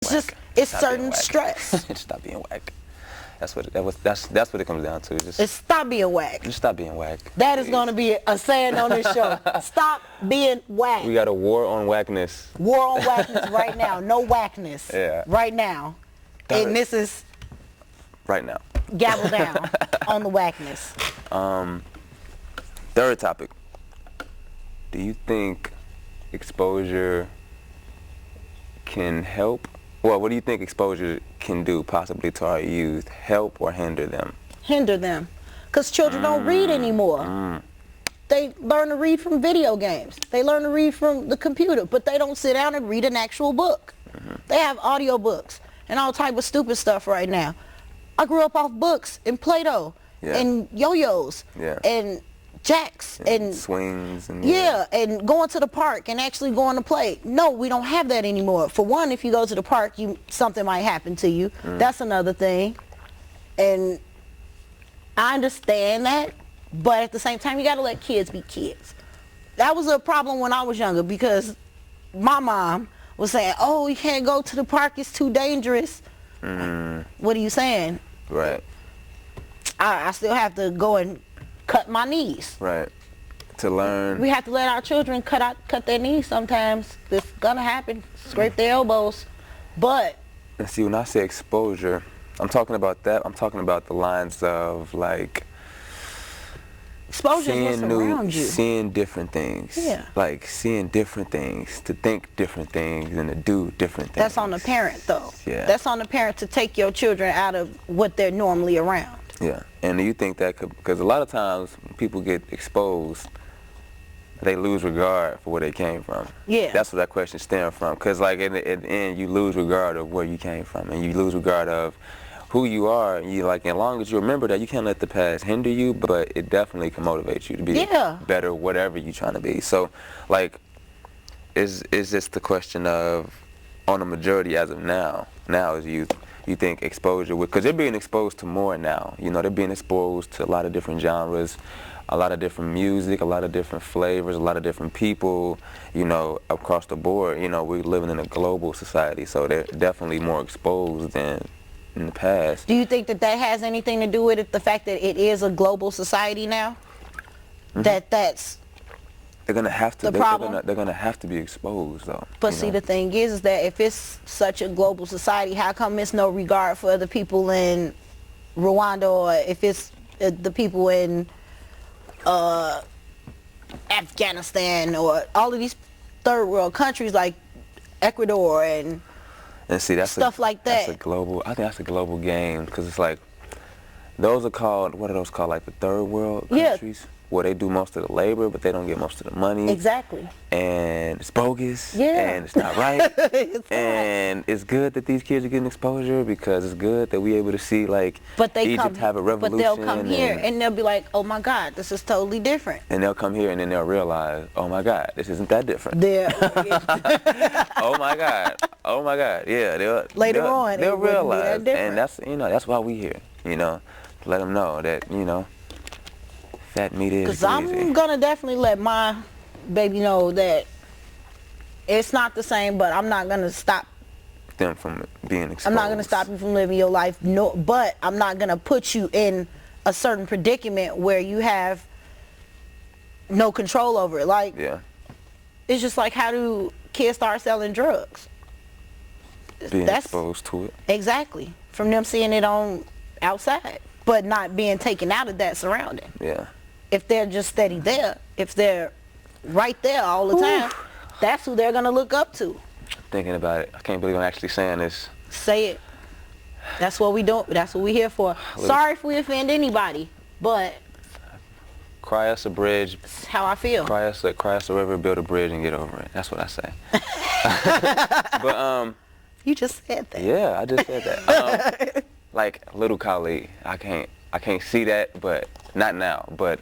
It's certain stress. Just stop being whack. That's what it comes down to. It's stop being whack. Just stop being whack. That is going to be a saying on this show. Stop being whack. We got a war on whackness. War on whackness right now. No whackness. Yeah. Right now. And this is right now. Gavel down on the whackness. Third topic. Do you think exposure can help? Well, what do you think exposure can do possibly to our youth? Help or hinder them? Hinder them. Because children don't read anymore. They learn to read from video games. They learn to read from the computer, but they don't sit down and read an actual book. They have audio books and all type of stupid stuff right now. I grew up off books and Play-Doh and yo-yos and jacks and swings and and going to the park and actually going to play. No, we don't have that anymore. For one, if you go to the park, something might happen to you. That's another thing. And I understand that, but at the same time, you got to let kids be kids. That was a problem when I was younger because my mom was saying, "Oh, you can't go to the park, it's too dangerous." What are you saying? Right. I still have to go and cut my knees. Right. To learn. We have to let our children cut their knees sometimes. It's gonna happen. Scrape their elbows. But and see, when I say exposure, I'm talking about that. I'm talking about the lines of like exposure is what's around you. Seeing different things. Yeah. Like seeing different things, to think different things, and to do different things. That's on the parent, though. Yeah. That's on the parent to take your children out of what they're normally around. Yeah. And do you think that could, because a lot of times when people get exposed, they lose regard for where they came from. Yeah. That's where that question stems from. Because like at the end, you lose regard of where you came from, and you lose regard of who you are. And you like, as long as you remember that, you can't let the past hinder you, but it definitely can motivate you to be better, whatever you're trying to be. So, like, is just the question of, on the majority as of now is youth. You think exposure would, because they're being exposed to more now. You know, they're being exposed to a lot of different genres, a lot of different music, a lot of different flavors, a lot of different people, you know, across the board. You know, we're living in a global society, so they're definitely more exposed than in the past. Do you think that has anything to do with it, the fact that it is a global society now? That's they're gonna have to. The problem? They're gonna have to be exposed, though. But see, the thing is that if it's such a global society, how come it's no regard for the people in Rwanda, or if it's the people in Afghanistan, or all of these third world countries like Ecuador and see, that's stuff like that? That's a global. I think that's a global game, because it's like those are called, what are those called? Like the third world countries. Where they do most of the labor, but they don't get most of the money. Exactly. And it's bogus. Yeah. And it's not right. And it's good that these kids are getting exposure, because it's good that we able to see, like, Egypt have a revolution. But they'll come here and they'll be like, oh my God, this is totally different. And they'll come here and then they'll realize, oh my God, this isn't that different. Oh my God. Oh my God. Yeah. Later on, they'll realize. And that's, you know, that's why we here, you know, to let them know that, you know, fat meat is because I'm gonna definitely let my baby know that it's not the same, but I'm not gonna stop them from being exposed. I'm not gonna stop you from living your life, no, but I'm not gonna put you in a certain predicament where you have no control over it. Like, it's just like, how do kids start selling drugs? Being exposed to it. Exactly. From them seeing it on outside, but not being taken out of that surrounding. Yeah. If they're just steady there, if they're right there all the time, that's who they're going to look up to. Thinking about it, I can't believe I'm actually saying this. Say it. That's what we do. That's what we're here for. Sorry if we offend anybody, but cry us a bridge. That's how I feel. Cry us a river, build a bridge, and get over it. That's what I say. But you just said that. Yeah, I just said that. Like little Khallee, I can't see that, but not now. But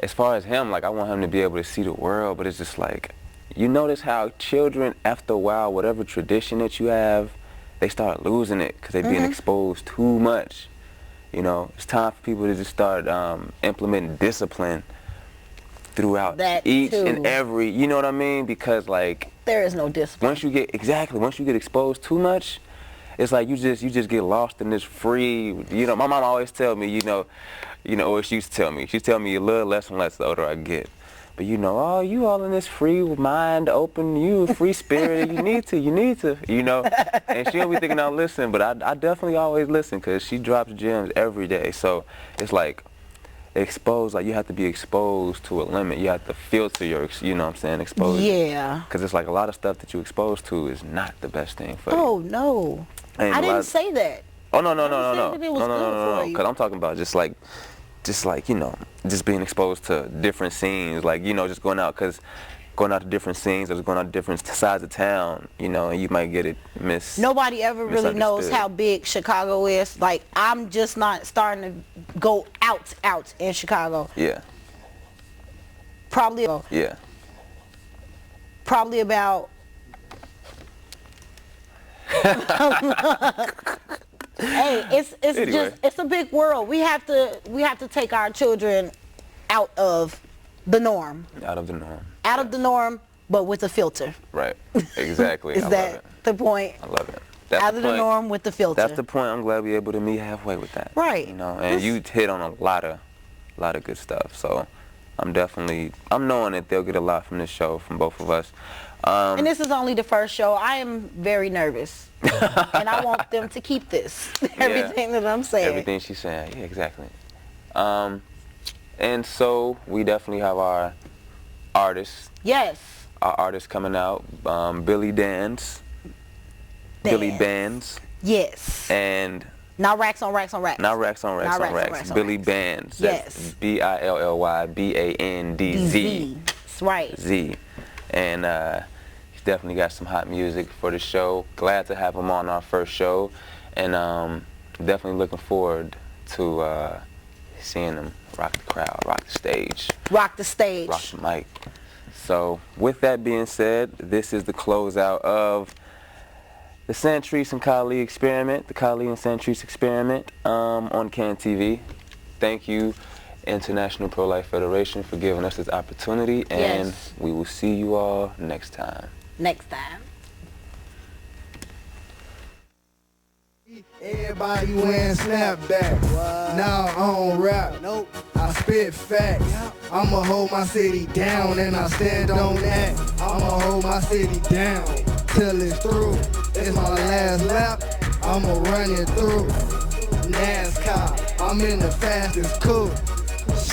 as far as him, like, I want him to be able to see the world, but it's just like, you notice how children, after a while, whatever tradition that you have, they start losing it because they're being exposed too much. You know, it's time for people to just start implementing discipline throughout each and every, you know what I mean? Because, like, there is no discipline. Once you get exposed too much, it's like you just get lost in this free. You know, my mom always tell me, or she used to tell me. She's telling me a little less and less the older I get. But you know, oh, you all in this free mind, open, you free spirit. You need to, you know. And she'll be thinking, now listen, but I definitely always listen because she drops gems every day. So it's like exposed, like you have to be exposed to a limit. You have to filter your, you know what I'm saying, exposure. Yeah. Because it's like a lot of stuff that you exposed to is not the best thing for you. Oh, no. I didn't say that. Oh, no. Because I'm talking about just like, you know, just being exposed to different scenes, like, you know, just going out to different scenes or just going out to different sides of town, you know, and you might get it Nobody ever really knows how big Chicago is. Like, I'm just not starting to go out in Chicago. Yeah. Probably. Yeah. Probably about. Hey, it's a big world. We have to take our children out of the norm. Out of the norm. Out of the norm, but with a filter. Right. Exactly. Is that the point? I love it. Out of the norm with the filter. That's the point. I'm glad we're able to meet halfway with that. Right. You know, and you hit on a lot of good stuff. So I'm knowing that they'll get a lot from this show, from both of us. And this is only the first show. I am very nervous. And I want them to keep this. Everything that I'm saying. Everything she's saying. Yeah, exactly. And so we definitely have our artists. Yes. Our artists coming out. Billy Bands. Billy Bands. Yes. And not racks on racks on racks. Not racks on racks on racks. Billy Bands. Yes. That's BILLYBANDZ. That's right. Z. And he's definitely got some hot music for the show. Glad to have him on our first show. And definitely looking forward to seeing him rock the crowd, rock the stage. Rock the stage. Rock the mic. So with that being said, this is the closeout of the Santrice and Khallee experiment, the Khallee and Santrice experiment on CAN TV. Thank you, International Pro-Life Federation, for giving us this opportunity, and we will see you all next time. Next time. Everybody wearing snapbacks. Now I don't rap. Nope. I spit facts. I'ma hold my city down and I stand on that. I'ma hold my city down till it's through. It's my last lap. I'ma run it through. NASCAR. I'm in the fastest coupe.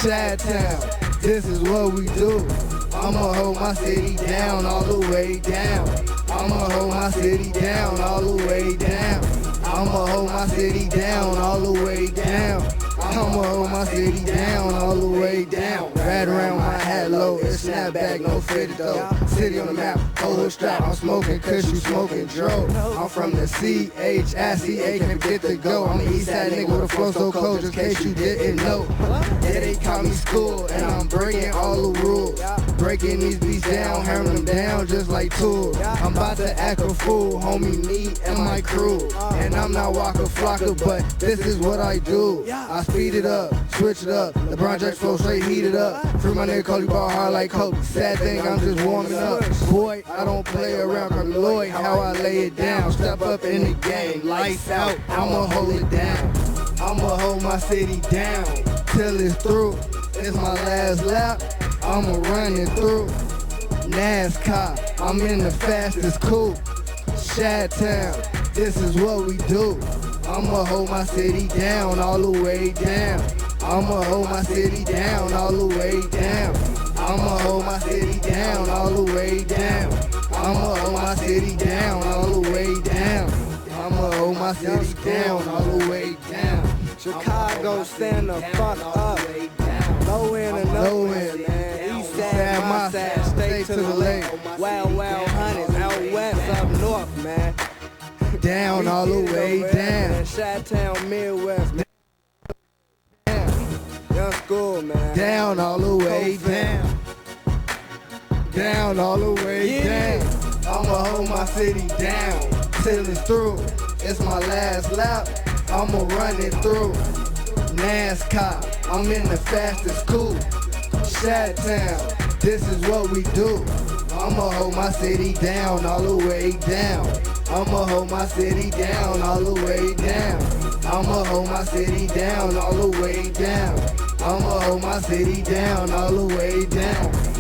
Chi-Town. This is what we do. I'ma hold my city down all the way down. I'ma hold my city down all the way down. I'ma hold my city down all the way down. I'ma hold my city down all the way down. Right around my hat low, it's snapback, no fitted though. City on the map, hold a strap, I'm smoking cause you smoking dro. I'm from the CHICA, can't forget to go. I'm an east side nigga with a flow so cold, just in case you didn't know. Yeah, they call me school, and I'm breaking all the rules. Breaking these beats down, hammering them down just like tools. I'm about to act a fool, homie, me and my crew. And I'm not Waka Flocka, but this is what I do. I speed it up, switch it up. LeBron James flow straight heated up. Free my nigga Khallee ball hard like Kobe. Sad thing, I'm just warming up. Boy, I don't play around. From Lloyd, how I lay it down. Step up in the game, lights out. I'ma hold it down. I'ma hold my city down till it's through. It's my last lap. I'ma run it through. NASCAR, I'm in the fastest coupe. Chi-Town, this is what we do. I'ma hold my city down all the way down. I'ma hold my city down all the way down. I'ma hold my city down all the way down. I'ma hold my city down all the way down. I'ma hold my city down all the way down. Chicago, stand the fuck up. Low end and no end, man. East side, my side, stay to the lake. Wild, wild hunters, out west, up north, man. Down all the way down. Chi-Town, Midwest, man. Young school, man. Down all the way down. Down all the way down. I'ma hold my city down till it's through. It's my last lap. I'ma run it through. NASCAR, I'm in the fastest coupe. Chi-Town, this is what we do. I'ma hold my city down, all the way down. I'ma hold my city down, all the way down. I'ma hold my city down, all the way down. I'ma hold my city down, all the way down.